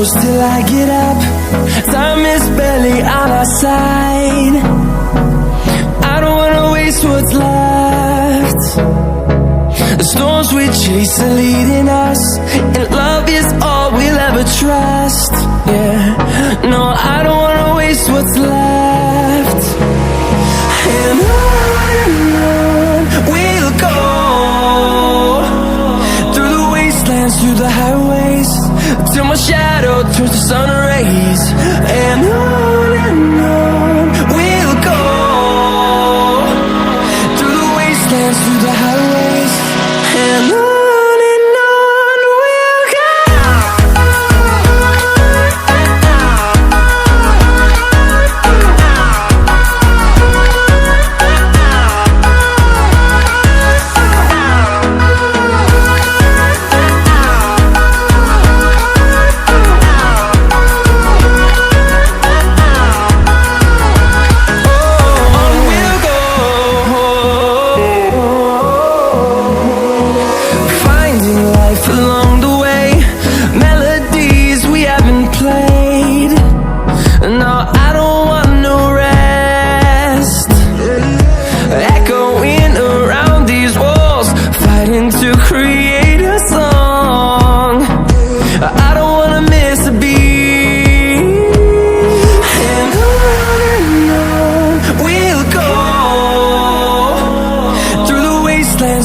close till I get up. Time is barely on our side. I don't wanna waste what's left. The storms we chase are leading us, and love is all we'll ever trust. Yeah, no, I don't wanna waste what's left. And on we'll go, through the wastelands, through the highways, till my shadow turns to sun rays. And on we'll go, through the wastelands, through the highways, and on we'll go.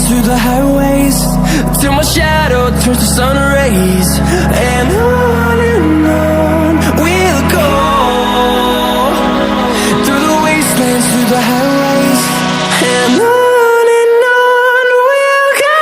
Through the highways, till my shadow turns to sun rays. And on we'll go, through the wastelands, through the highways, and on we'll go.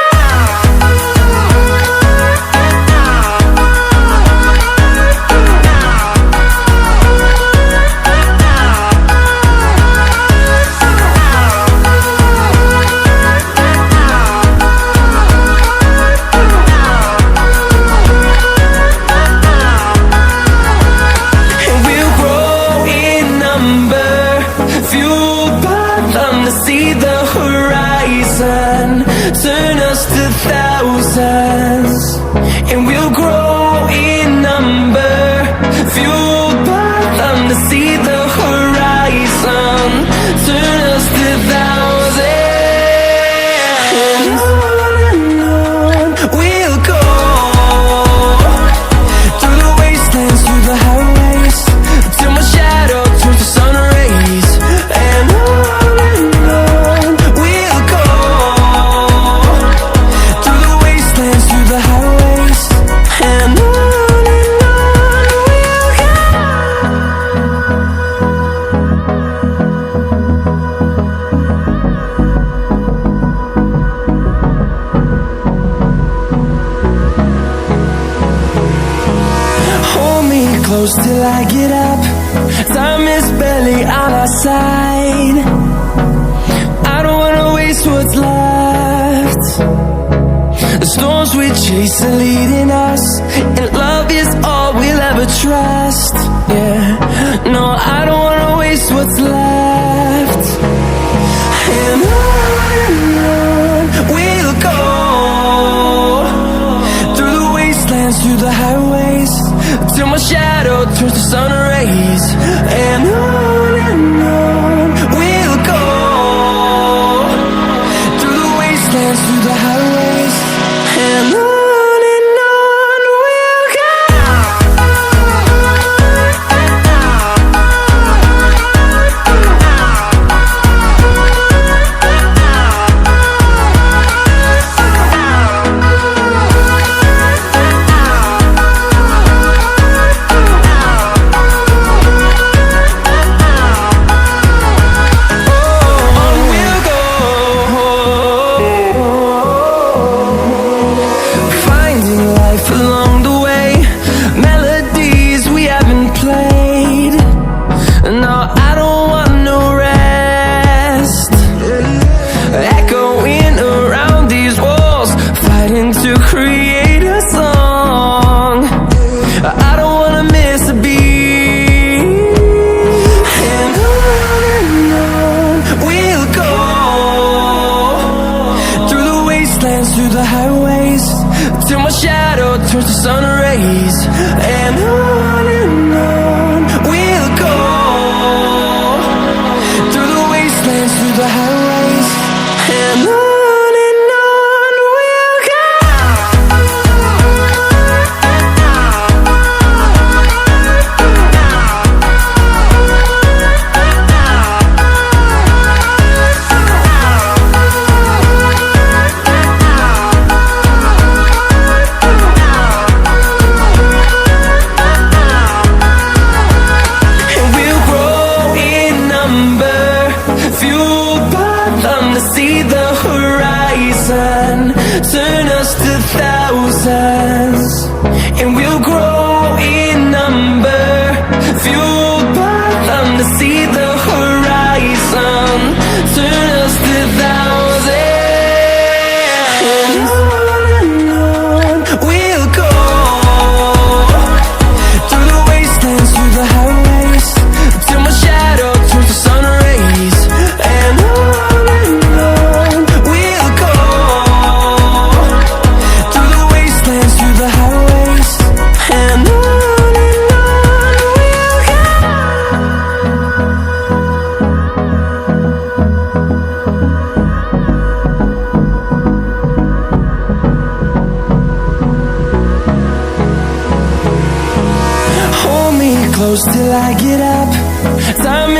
See the horizon, turn us to thousands, and we'll grow in number, fueled by them to see the horizon, turn us to thousands, and on we'll go, through the wastelands, through the highways, till my shadow turns to sun rays. And on close till I get up. Time is barely on our side. I don't wanna waste what's left. The storms we chase are leading us, and love is all we'll ever trust. Yeah, no, I don't wanna waste what's left. And on we'll go, through the wastelands, through the highways, till my shadow turns to sun rays. And on we'll go, through the wastelands, through the highways, and on we'll go.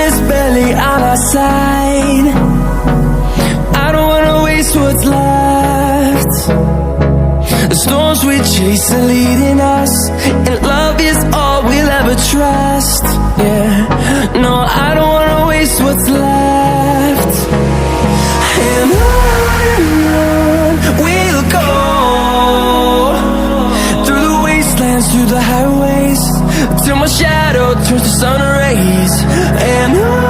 is barely on our side. I don't wanna waste what's left. The storms we chase are leading us, and love is all we'll ever trust. Yeah, no, I don't wanna waste what's left. And on we'll go, through the wastelands, through the highways, till my shadow turns to sun rays. And on